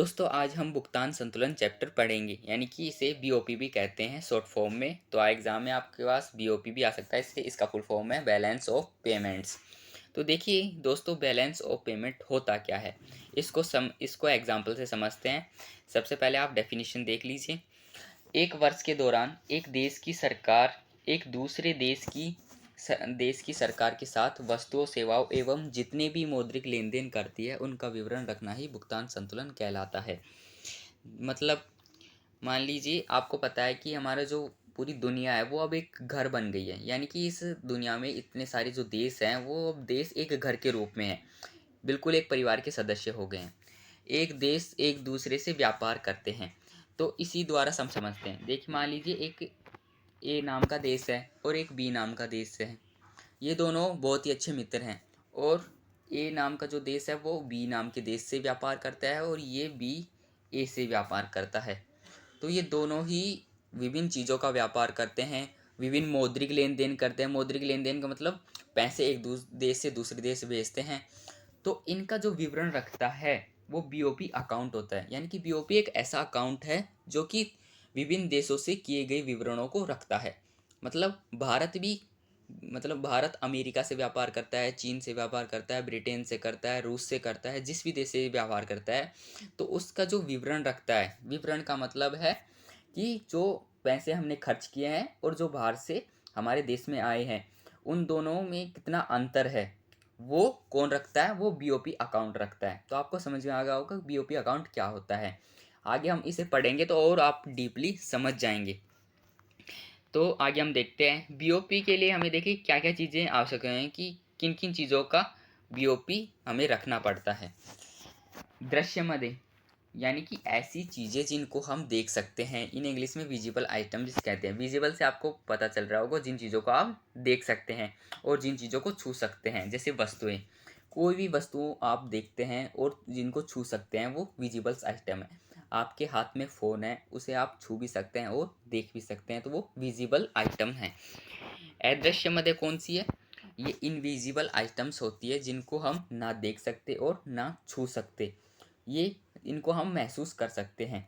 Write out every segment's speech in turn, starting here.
दोस्तों आज हम भुगतान संतुलन चैप्टर पढ़ेंगे यानी कि इसे बीओपी भी कहते हैं शॉर्ट फॉर्म में। तो एग्जाम में आपके पास बीओपी भी आ सकता है, इसलिए इसका फुल फॉर्म है बैलेंस ऑफ पेमेंट्स। तो देखिए दोस्तों, बैलेंस ऑफ पेमेंट होता क्या है, इसको एग्जाम्पल से समझते हैं। सबसे पहले आप डेफिनेशन देख लीजिए। एक वर्ष के दौरान एक देश की सरकार एक दूसरे देश की सरकार के साथ वस्तुओं सेवाओं एवं जितने भी मौद्रिक लेन देन करती है उनका विवरण रखना ही भुगतान संतुलन कहलाता है। मतलब मान लीजिए आपको पता है कि हमारा जो पूरी दुनिया है वो अब एक घर बन गई है, यानी कि इस दुनिया में इतने सारे जो देश हैं वो अब देश एक घर के रूप में है, बिल्कुल एक परिवार के सदस्य हो गए हैं। एक देश एक दूसरे से व्यापार करते हैं, तो इसी द्वारा हम समझते हैं। देखिए मान लीजिए एक ए नाम का देश है और एक बी नाम का देश है। ये दोनों बहुत ही अच्छे मित्र हैं और ए नाम का जो देश है वो बी नाम के देश से व्यापार करता है और ये बी ए से व्यापार करता है। तो ये दोनों ही विभिन्न चीज़ों का व्यापार करते हैं, विभिन्न मौद्रिक लेन देन करते हैं। मौद्रिक लेन देन का मतलब पैसे एक देश से दूसरे देश भेजते हैं। तो इनका जो विवरण रखता है वो बीओपी अकाउंट होता है। यानी कि बीओपी एक ऐसा अकाउंट है जो कि विभिन्न देशों से किए गए विवरणों को रखता है। मतलब भारत अमेरिका से व्यापार करता है, चीन से व्यापार करता है, ब्रिटेन से करता है, रूस से करता है, जिस भी देश से व्यापार करता है तो उसका जो विवरण रखता है। विवरण का मतलब है कि जो पैसे हमने खर्च किए हैं और जो बाहर से हमारे देश में आए हैं उन दोनों में कितना अंतर है वो कौन रखता है, वो बीओपी अकाउंट रखता है। तो आपको समझ में आ गया होगा बीओपी अकाउंट क्या होता है। आगे हम इसे पढ़ेंगे तो और आप डीपली समझ जाएंगे। तो आगे हम देखते हैं बीओपी के लिए हमें देखिए क्या क्या चीज़ें आवश्यक हैं कि किन किन चीज़ों का बीओपी हमें रखना पड़ता है। दृश्य मदे यानी कि ऐसी चीज़ें जिनको हम देख सकते हैं, इन इंग्लिश में विजिबल आइटम्स कहते हैं। विजिबल से आपको पता चल रहा होगा जिन चीज़ों को आप देख सकते हैं और जिन चीज़ों को छू सकते हैं, जैसे वस्तुएं। कोई भी वस्तु आप देखते हैं और जिनको छू सकते हैं वो विजिबल्स आइटम है। आपके हाथ में फ़ोन है, उसे आप छू भी सकते हैं और देख भी सकते हैं, तो वो विजिबल आइटम है। अदृश्य मदे कौन सी है? ये इनविजिबल आइटम्स होती है जिनको हम ना देख सकते और ना छू सकते। ये इनको हम महसूस कर सकते हैं,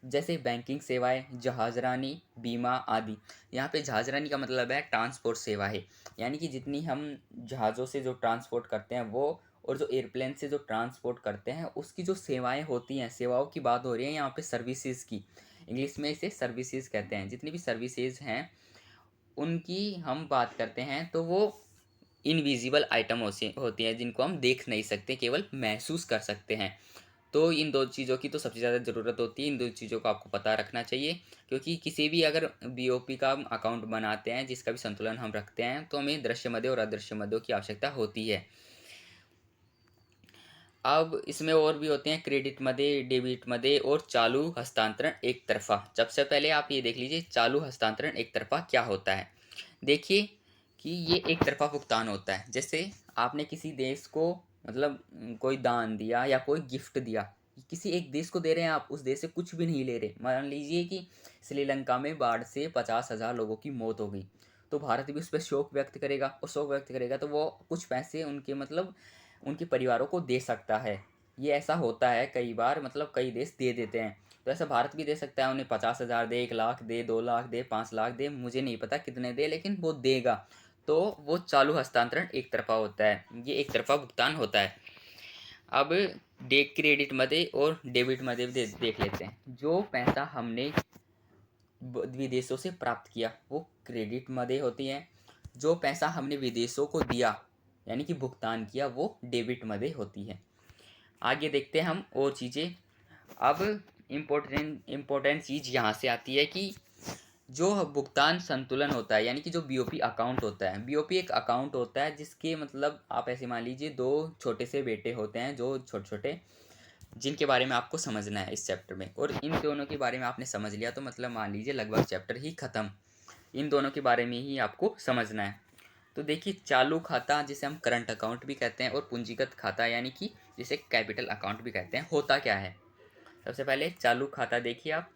जैसे बैंकिंग सेवाएं, जहाजरानी, बीमा आदि। यहाँ पे जहाजरानी का मतलब है ट्रांसपोर्ट सेवा है, यानी कि जितनी हम जहाज़ों से जो ट्रांसपोर्ट करते हैं वो, और जो एयरप्लेन से जो ट्रांसपोर्ट करते हैं उसकी जो सेवाएं होती हैं, सेवाओं की बात हो रही है यहाँ पे सर्विसेज की। इंग्लिश में इसे सर्विसेज कहते हैं। जितनी भी सर्विसेज हैं उनकी हम बात करते हैं तो वो इनविजिबल आइटम होती हैं जिनको हम देख नहीं सकते, केवल महसूस कर सकते हैं। तो इन दो चीज़ों की तो सबसे ज़्यादा ज़रूरत होती है। इन दो चीज़ों को आपको पता रखना चाहिए, क्योंकि किसी भी अगर बीओपी का हम अकाउंट बनाते हैं, जिसका भी संतुलन हम रखते हैं, तो हमें दृश्य मदे और अदृश्य मदों की आवश्यकता होती है। अब इसमें और भी होते हैं क्रेडिट मदे, डेबिट मदे और चालू हस्तांतरण एक तरफा। सबसे पहले आप ये देख लीजिए चालू हस्तांतरण एक तरफा क्या होता है। देखिए कि ये एक तरफा भुगतान होता है। जैसे आपने किसी देश को मतलब कोई दान दिया या कोई गिफ्ट दिया, किसी एक देश को दे रहे हैं, आप उस देश से कुछ भी नहीं ले रहे। मान लीजिए कि श्रीलंका में बाढ़ से 50,000 लोगों की मौत हो गई, तो भारत भी उस पर शोक व्यक्त करेगा, और शोक व्यक्त करेगा तो वो कुछ पैसे उनके मतलब उनके परिवारों को दे सकता है। ये ऐसा होता है कई बार, मतलब कई देश दे देते हैं। तो ऐसा भारत भी दे सकता है, उन्हें 50,000 दे, 1 लाख दे, 2 लाख दे, 5 लाख दे, मुझे नहीं पता कितने दे, लेकिन वो देगा। तो वो चालू हस्तांतरण एक तरफा होता है, ये एक तरफा भुगतान होता है। अब क्रेडिट मदे और डेबिट मदे देख लेते हैं। जो पैसा हमने विदेशों से प्राप्त किया वो क्रेडिट मदे होती हैं। जो पैसा हमने विदेशों को दिया यानी कि भुगतान किया वो डेबिट मदे होती है। आगे देखते हैं हम और चीज़ें। अब इम्पोर्टेंट चीज़ यहाँ से आती है कि जो भुगतान संतुलन होता है, यानी कि जो बीओपी अकाउंट होता है। बीओपी एक अकाउंट होता है जिसके मतलब आप ऐसे मान लीजिए दो छोटे से बेटे होते हैं, जो छोटे छोटे, जिनके बारे में आपको समझना है इस चैप्टर में। और इन दोनों के बारे में आपने समझ लिया तो मतलब मान लीजिए लगभग चैप्टर ही ख़त्म। इन दोनों के बारे में ही आपको समझना है। तो देखिए चालू खाता जिसे हम करंट अकाउंट भी कहते हैं और पूंजीगत खाता यानी कि जिसे कैपिटल अकाउंट भी कहते हैं, होता क्या है। सबसे पहले चालू खाता देखिए आप।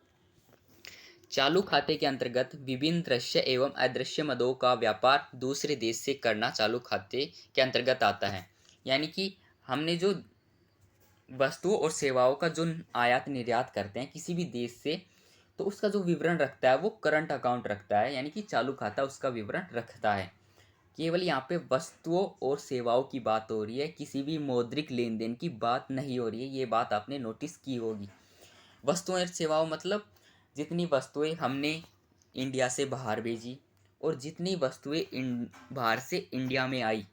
चालू खाते के अंतर्गत विभिन्न दृश्य एवं अदृश्य मदों का व्यापार दूसरे देश से करना चालू खाते के अंतर्गत आता है। यानी कि हमने जो वस्तुओं और सेवाओं का जो आयात निर्यात करते हैं किसी भी देश से, तो उसका जो विवरण रखता है वो करंट अकाउंट रखता है, यानी कि चालू खाता उसका विवरण रखता है। केवल यहाँ पे वस्तुओं और सेवाओं की बात हो रही है, किसी भी मौद्रिक लेन देन की बात नहीं हो रही है। ये बात आपने नोटिस की होगी। वस्तुएं और सेवाओं मतलब जितनी वस्तुएं हमने इंडिया से बाहर भेजी और जितनी वस्तुएं बाहर से इंडिया में आई,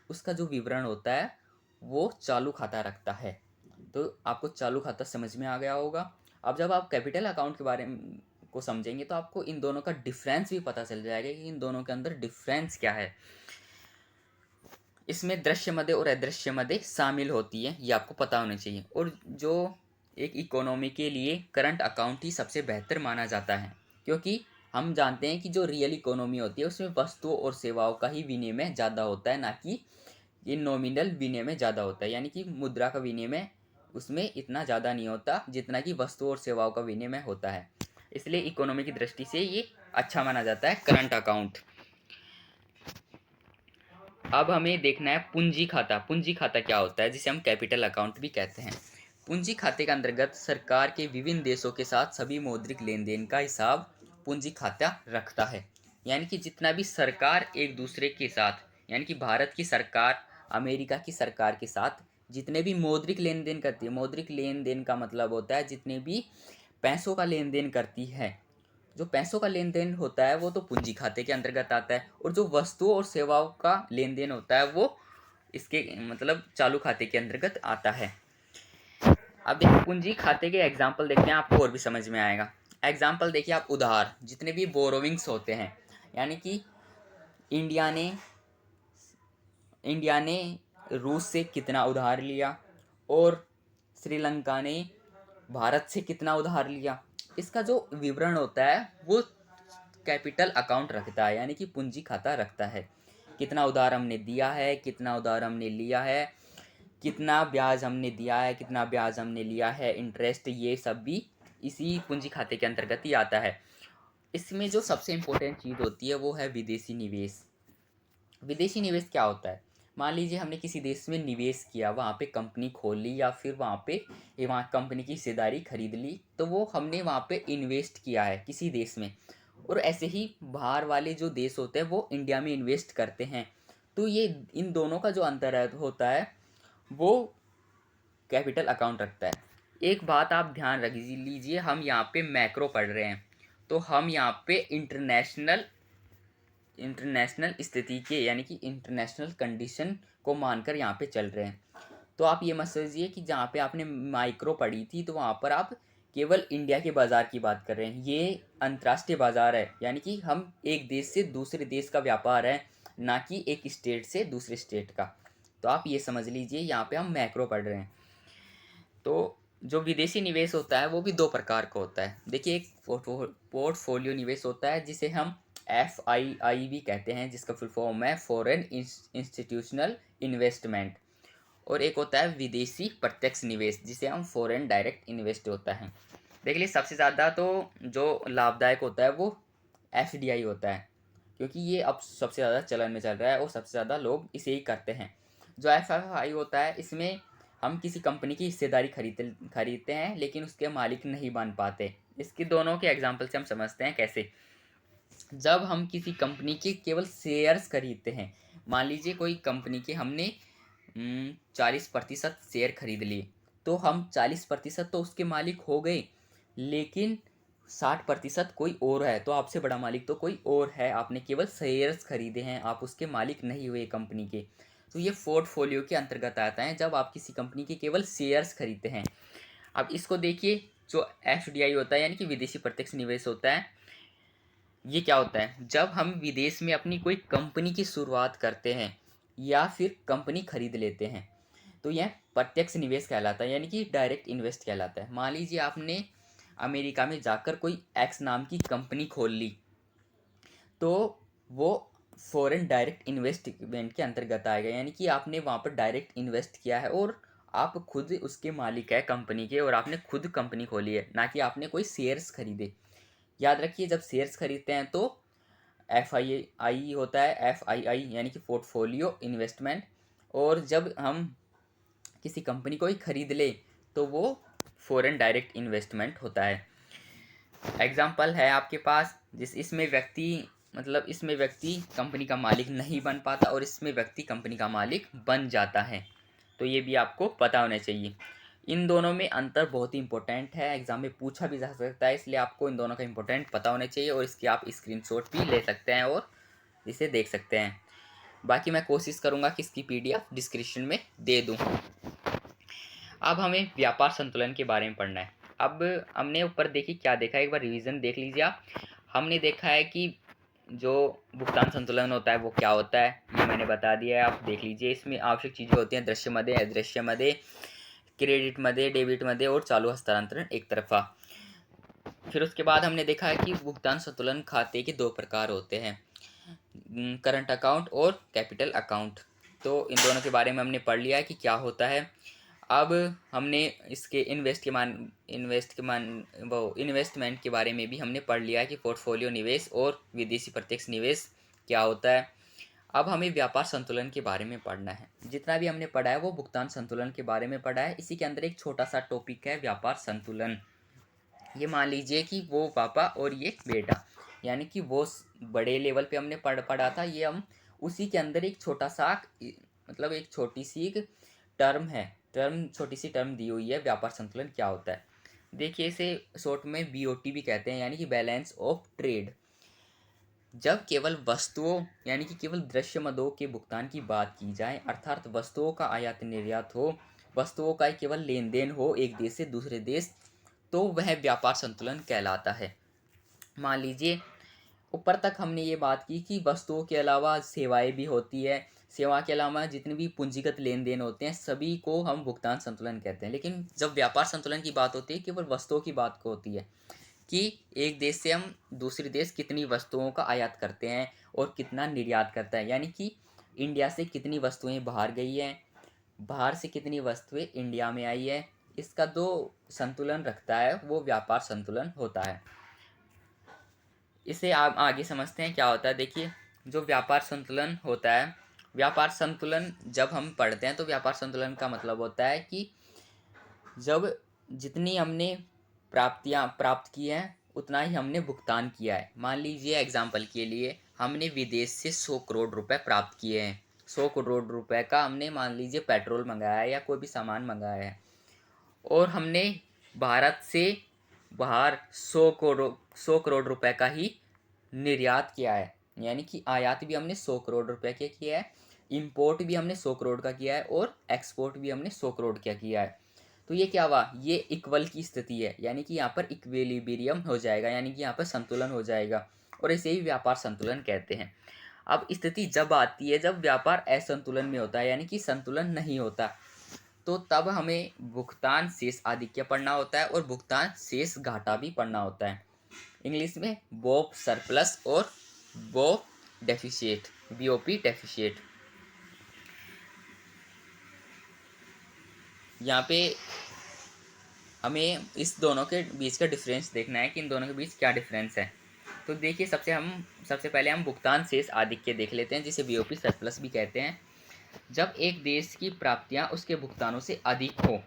उसका जो विवरण होता है वो चालू खाता रखता है। तो आपको चालू खाता समझ में आ गया होगा। अब जब आप कैपिटल अकाउंट के बारे में को समझेंगे तो आपको इन दोनों का डिफरेंस भी पता चल जाएगा कि इन दोनों के अंदर डिफरेंस क्या है। इसमें दृश्य मदे और अदृश्य मदे शामिल होती है, ये आपको पता होना चाहिए। और जो एक इकोनॉमी के लिए करंट अकाउंट ही सबसे बेहतर माना जाता है, क्योंकि हम जानते हैं कि जो रियल इकोनॉमी होती है उसमें वस्तुओं और सेवाओं का ही विनिमय ज़्यादा होता है, ना कि ये नॉमिनल विनिमय ज़्यादा होता है, यानी कि मुद्रा का विनिमय उसमें इतना ज़्यादा नहीं होता जितना कि वस्तुओं और सेवाओं का विनिमय होता है। इसलिए इकोनॉमी की दृष्टि से ये अच्छा माना जाता है करंट अकाउंट। अब हमें देखना है पूंजी खाता। पूंजी खाता क्या होता है, जिसे हम कैपिटल अकाउंट भी कहते हैं। पूंजी खाते के अंतर्गत सरकार के विभिन्न देशों के साथ सभी मौद्रिक लेन देन का हिसाब पूंजी खाता रखता है। यानी कि जितना भी सरकार एक दूसरे के साथ, यानी कि भारत की सरकार अमेरिका की सरकार के साथ जितने भी मौद्रिक लेन देन करती है, मौद्रिक लेन देन का मतलब होता है जितने भी पैसों का लेन देन करती है, जो पैसों का लेन देन होता है वो तो पूंजी खाते के अंतर्गत आता है। और जो वस्तुओं और सेवाओं का लेन देन होता है वो इसके मतलब चालू खाते के अंतर्गत आता है। अब देखिए पूंजी खाते के एग्जाम्पल देखते हैं, आपको और भी समझ में आएगा। एग्जाम्पल देखिए आप, उधार, जितने भी बोरोविंग्स होते हैं, यानी कि इंडिया ने इंडिया ने रूस से कितना उधार लिया और श्रीलंका ने भारत से कितना उधार लिया, इसका जो विवरण होता है वो कैपिटल अकाउंट रखता है, यानी कि पूंजी खाता रखता है। कितना उधार हमने दिया है, कितना उधार हमने लिया है, कितना ब्याज हमने दिया है, कितना ब्याज हमने लिया है, इंटरेस्ट, ये सब भी इसी पूंजी खाते के अंतर्गत ही आता है। इसमें जो सबसे इम्पोर्टेंट चीज़ होती है वो है विदेशी निवेश। विदेशी निवेश क्या होता है, मान लीजिए हमने किसी देश में निवेश किया, वहाँ पे कंपनी खोल ली या फिर वहाँ कंपनी की हिस्सेदारी खरीद ली, तो वो हमने वहाँ पे इन्वेस्ट किया है किसी देश में। और ऐसे ही बाहर वाले जो देश होते हैं वो इंडिया में इन्वेस्ट करते हैं। तो ये इन दोनों का जो अंतर होता है वो कैपिटल अकाउंट रखता है। एक बात आप ध्यान रख लीजिए, हम यहाँ पे मैक्रो पढ़ रहे हैं, तो हम यहाँ पे इंटरनेशनल स्थिति के, यानी कि इंटरनेशनल कंडीशन को मानकर यहाँ पे चल रहे हैं। तो आप ये मत समझिए कि जहाँ पे आपने माइक्रो पढ़ी थी तो वहाँ पर आप केवल इंडिया के बाज़ार की बात कर रहे हैं। ये अंतर्राष्ट्रीय बाज़ार है, यानी कि हम एक देश से दूसरे देश का व्यापार है, ना कि एक स्टेट से दूसरे स्टेट का। तो आप ये समझ लीजिए यहाँ पे हम मैक्रो पढ़ रहे हैं। तो जो विदेशी निवेश होता है वो भी दो प्रकार का होता है। देखिए, एक पोर्टफोलियो निवेश होता है जिसे हम FII भी कहते हैं, जिसका फुल फॉर्म है फॉरेन इंस्टीट्यूशनल इन्वेस्टमेंट। और एक होता है विदेशी प्रत्यक्ष निवेश, जिसे हम फॉरेन डायरेक्ट इन्वेस्ट होता है। देख लीजिए, सबसे ज़्यादा तो जो लाभदायक होता है वो FDI होता है, क्योंकि ये अब सबसे ज़्यादा चलन में चल रहा है और सबसे ज़्यादा लोग इसे ही करते हैं। जो FII होता है इसमें हम किसी कंपनी की हिस्सेदारी खरीदते हैं लेकिन उसके मालिक नहीं बन पाते। इसके दोनों के एग्जाम्पल से हम समझते हैं कैसे। जब हम किसी कंपनी के केवल शेयर्स खरीदते हैं, मान लीजिए कोई कंपनी के हमने 40% शेयर खरीद लिए, तो हम 40% तो उसके मालिक हो गए, लेकिन 60% कोई और है, तो आपसे बड़ा मालिक तो कोई और है, आपने केवल शेयर्स खरीदे हैं, आप उसके मालिक नहीं हुए कंपनी के। तो ये पोर्टफोलियो के अंतर्गत आता है जब आप किसी कंपनी के केवल शेयर्स खरीदते हैं। अब इसको देखिए, जो FDI होता है यानी कि विदेशी प्रत्यक्ष निवेश होता है, ये क्या होता है, जब हम विदेश में अपनी कोई कंपनी की शुरुआत करते हैं या फिर कंपनी खरीद लेते हैं, तो यह प्रत्यक्ष निवेश कहलाता है, यानी कि डायरेक्ट इन्वेस्ट कहलाता है। मान लीजिए आपने अमेरिका में जाकर कोई एक्स नाम की कंपनी खोल ली, तो वो फॉरेन डायरेक्ट इन्वेस्टमेंट के अंतर्गत आएगा, यानी कि आपने वहाँ पर डायरेक्ट इन्वेस्ट किया है और आप खुद उसके मालिक है कंपनी के, और आपने खुद कंपनी खोली है, ना कि आपने कोई शेयर्स खरीदे। याद रखिए, जब शेयर्स खरीदते हैं तो FII होता है, FII यानी कि पोर्टफोलियो इन्वेस्टमेंट। और जब हम किसी कंपनी को ही खरीद ले तो वो फॉरेन डायरेक्ट इन्वेस्टमेंट होता है। एग्जाम्पल है आपके पास इसमें व्यक्ति कंपनी का मालिक नहीं बन पाता और इसमें व्यक्ति कंपनी का मालिक बन जाता है। तो ये भी आपको पता होना चाहिए। इन दोनों में अंतर बहुत ही इंपॉर्टेंट है, एग्जाम में पूछा भी जा सकता है, इसलिए आपको इन दोनों का इंपॉर्टेंट पता होना चाहिए और इसकी आप स्क्रीनशॉट भी ले सकते हैं और इसे देख सकते हैं। बाकी मैं कोशिश करूँगा कि इसकी PDF डिस्क्रिप्शन में दे दूँ। अब हमें व्यापार संतुलन के बारे में पढ़ना है। अब हमने ऊपर देखी क्या देखा, एक बार रिवीजन देख लीजिए आप। हमने देखा है कि जो भुगतान संतुलन होता है वो क्या होता है, ये मैंने बता दिया है, आप देख लीजिए। इसमें आवश्यक चीज़ें होती हैं दृश्य मदे, अदृश्य मदे, क्रेडिट मदे, डेबिट मदे और चालू हस्तांतरण एक तरफा। फिर उसके बाद हमने देखा है कि भुगतान संतुलन खाते के 2 प्रकार होते हैं, करंट अकाउंट और कैपिटल अकाउंट। तो इन दोनों के बारे में हमने पढ़ लिया है कि क्या होता है। अब हमने इसके इन्वेस्टमेंट के बारे में भी हमने पढ़ लिया है कि पोर्टफोलियो निवेश और विदेशी प्रत्यक्ष निवेश क्या होता है। अब हमें व्यापार संतुलन के बारे में पढ़ना है। जितना भी हमने पढ़ा है वो भुगतान संतुलन के बारे में पढ़ा है। इसी के अंदर एक छोटा सा टॉपिक है व्यापार संतुलन। ये मान लीजिए कि वो पापा और ये बेटा, यानी कि वो बड़े लेवल पे हमने पढ़ा था, ये हम उसी के अंदर एक छोटा सा एक छोटी सी छोटी सी टर्म दी हुई है, व्यापार संतुलन क्या होता है। देखिए इसे शॉर्ट में BOT भी कहते हैं, यानी कि बैलेंस ऑफ ट्रेड। जब केवल वस्तुओं यानी कि केवल दृश्य मदों के भुगतान की बात की जाए, अर्थात वस्तुओं का आयात निर्यात हो, वस्तुओं का केवल लेन देन हो एक देश से दूसरे देश, तो वह व्यापार संतुलन कहलाता है। मान लीजिए ऊपर तक हमने ये बात की कि वस्तुओं के अलावा सेवाएं भी होती है, सेवा के अलावा जितने भी पूंजीगत लेन देन होते हैं सभी को हम भुगतान संतुलन कहते हैं। लेकिन जब व्यापार संतुलन की बात होती है केवल वस्तुओं की बात को होती है कि एक देश से हम दूसरे देश कितनी वस्तुओं का आयात करते हैं और कितना निर्यात करता है, यानी कि इंडिया से कितनी वस्तुएं बाहर गई हैं, बाहर से कितनी वस्तुएं इंडिया में आई है, इसका जो संतुलन रखता है वो व्यापार संतुलन होता है। इसे आप आगे समझते हैं क्या होता है। देखिए जो व्यापार संतुलन होता है, व्यापार संतुलन जब हम पढ़ते हैं तो व्यापार संतुलन का मतलब होता है कि जब जितनी हमने प्राप्त की है उतना ही हमने भुगतान किया है। मान लीजिए एग्जाम्पल के लिए हमने विदेश से 100 करोड़ रुपए प्राप्त किए हैं। 100 करोड़ रुपए का हमने मान लीजिए पेट्रोल मंगाया है या कोई भी सामान मंगाया है, और हमने भारत से बाहर 100 करोड़ रुपए का ही निर्यात किया है, यानी कि आयात भी हमने 100 करोड़ रुपए के किया है, इंपोर्ट भी हमने 100 करोड़ का किया है और एक्सपोर्ट भी हमने 100 करोड़ का किया है। तो ये क्या हुआ, ये इक्वल की स्थिति है, यानी कि यहाँ पर इक्विलिब्रियम हो जाएगा, यानी कि यहाँ पर संतुलन हो जाएगा, और इसे ही व्यापार संतुलन कहते हैं। अब स्थिति जब आती है जब व्यापार असंतुलन में होता है, यानी कि संतुलन नहीं होता, तो तब हमें भुगतान शेष आधिक्य पढ़ना होता है और भुगतान शेष घाटा भी पढ़ना होता है। इंग्लिश में बोप सरप्लस और बोप डेफिशिएट, BOP डेफिशिएट। यहाँ पे हमें इस दोनों के बीच का डिफरेंस देखना है कि इन दोनों के बीच क्या डिफरेंस है। तो देखिए सबसे पहले हम भुगतान शेष आधिक्य देख लेते हैं, जिसे BOP सरप्लस भी कहते हैं। जब एक देश की प्राप्तियां उसके भुगतानों से अधिक हो,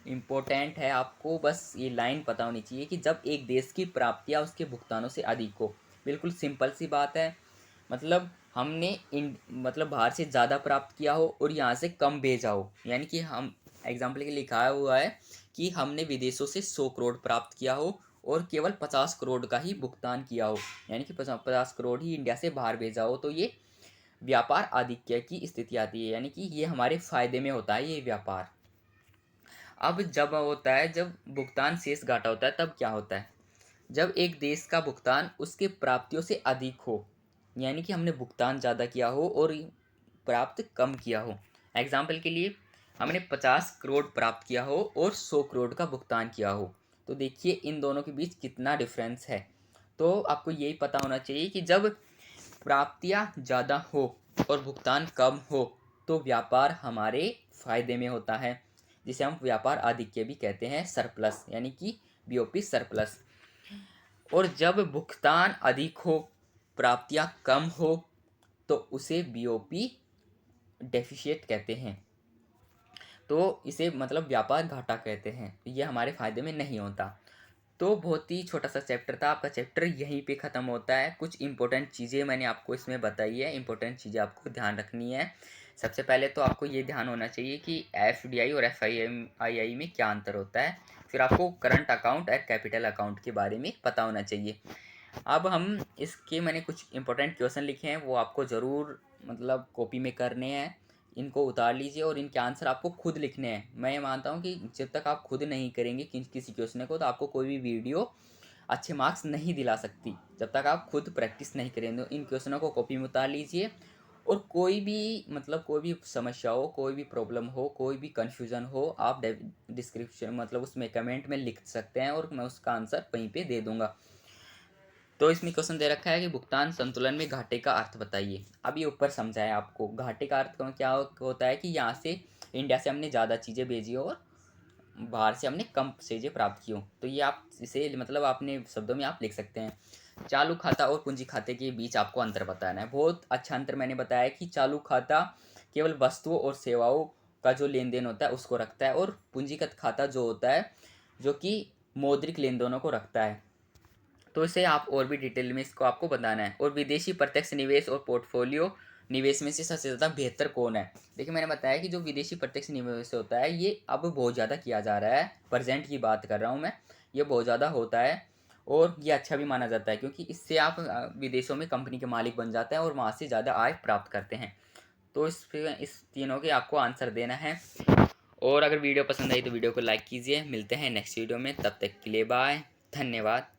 इम्पोर्टेंट है, आपको बस ये लाइन पता होनी चाहिए कि जब एक देश की प्राप्तियां उसके भुगतानों से अधिक हो, बिल्कुल सिंपल सी बात है। मतलब हमने बाहर से ज़्यादा प्राप्त किया हो और यहाँ से कम भेजा हो, यानी कि हम एग्जाम्पल के लिए लिखा हुआ है कि हमने विदेशों से 100 करोड़ प्राप्त किया हो और केवल 50 करोड़ का ही भुगतान किया हो, यानी कि 50 करोड़ ही इंडिया से बाहर भेजा हो, तो ये व्यापार आधिक्य की स्थिति आती है, यानी कि ये हमारे फायदे में होता है ये व्यापार। अब जब होता है जब भुगतान शेष घाटा होता है तब क्या होता है, जब एक देश का भुगतान उसके प्राप्तियों से अधिक हो, यानी कि हमने भुगतान ज़्यादा किया हो और प्राप्त कम किया हो। एग्जाम्पल के लिए हमने 50 करोड़ प्राप्त किया हो और 100 करोड़ का भुगतान किया हो, तो देखिए इन दोनों के बीच कितना डिफरेंस है। तो आपको यही पता होना चाहिए कि जब प्राप्तियां ज़्यादा हो और भुगतान कम हो तो व्यापार हमारे फायदे में होता है, जिसे हम व्यापार आधिक्य भी कहते हैं, सरप्लस, यानी कि BOP सरप्लस। और जब भुगतान अधिक हो प्राप्तियां कम हो तो उसे BOP डेफिशिएट कहते हैं। तो इसे मतलब व्यापार घाटा कहते हैं, ये हमारे फ़ायदे में नहीं होता। तो बहुत ही छोटा सा चैप्टर था, आपका चैप्टर यहीं पे ख़त्म होता है। कुछ इंपॉर्टेंट चीज़ें मैंने आपको इसमें बताई है, इंपॉर्टेंट चीज़ें आपको ध्यान रखनी है। सबसे पहले तो आपको ये ध्यान होना चाहिए कि एफडीआई और एफआईआई में क्या अंतर होता है। फिर आपको करंट अकाउंट और कैपिटल अकाउंट के बारे में पता होना चाहिए। अब हम इसके मैंने कुछ इंपॉर्टेंट क्वेश्चन लिखे हैं, वो आपको ज़रूर मतलब कॉपी में करने हैं। इनको उतार लीजिए और इनके आंसर आपको खुद लिखने हैं। मैं ये मानता हूँ कि जब तक आप खुद नहीं करेंगे किसी क्वेश्चन को, तो आपको कोई भी वीडियो अच्छे मार्क्स नहीं दिला सकती, जब तक आप खुद प्रैक्टिस नहीं करेंगे। इन क्वेश्चनों को कॉपी में उतार लीजिए और कोई भी मतलब कोई भी समस्या हो, कोई भी प्रॉब्लम हो, कोई भी कन्फ्यूज़न हो, आप डिस्क्रिप्शन मतलब उसमें कमेंट में लिख सकते हैं और मैं उसका आंसर वहीं पे दे दूँगा। तो इसमें क्वेश्चन दे रखा है कि भुगतान संतुलन में घाटे का अर्थ बताइए। अब ये ऊपर समझाया आपको घाटे का अर्थ क्या होता है कि यहाँ से इंडिया से हमने ज़्यादा चीज़ें भेजी और बाहर से हमने कम चीज़ें प्राप्त की हो, तो ये आप इसे मतलब अपने शब्दों में आप लिख सकते हैं। चालू खाता और पूंजी खाते के बीच आपको अंतर बताना है। बहुत अच्छा अंतर मैंने बताया कि चालू खाता केवल वस्तुओं और सेवाओं का जो लेन देन होता है उसको रखता है, और पूंजीगत खाता जो होता है जो कि मौद्रिक लेन देनों को रखता है। तो इसे आप और भी डिटेल में इसको आपको बताना है। और विदेशी प्रत्यक्ष निवेश और पोर्टफोलियो निवेश में से सबसे ज़्यादा बेहतर कौन है। देखिए मैंने बताया कि जो विदेशी प्रत्यक्ष निवेश होता है ये अब बहुत ज़्यादा किया जा रहा है, प्रेजेंट की बात कर रहा हूँ मैं। ये बहुत ज़्यादा होता है और ये अच्छा भी माना जाता है, क्योंकि इससे आप विदेशों में कंपनी के मालिक बन जाते हैं और वहाँ से ज़्यादा आय प्राप्त करते हैं। तो इस तीनों के आपको आंसर देना है। और अगर वीडियो पसंद आई तो वीडियो को लाइक कीजिए। मिलते हैं नेक्स्ट वीडियो में, तब तक के लिए बाय, धन्यवाद।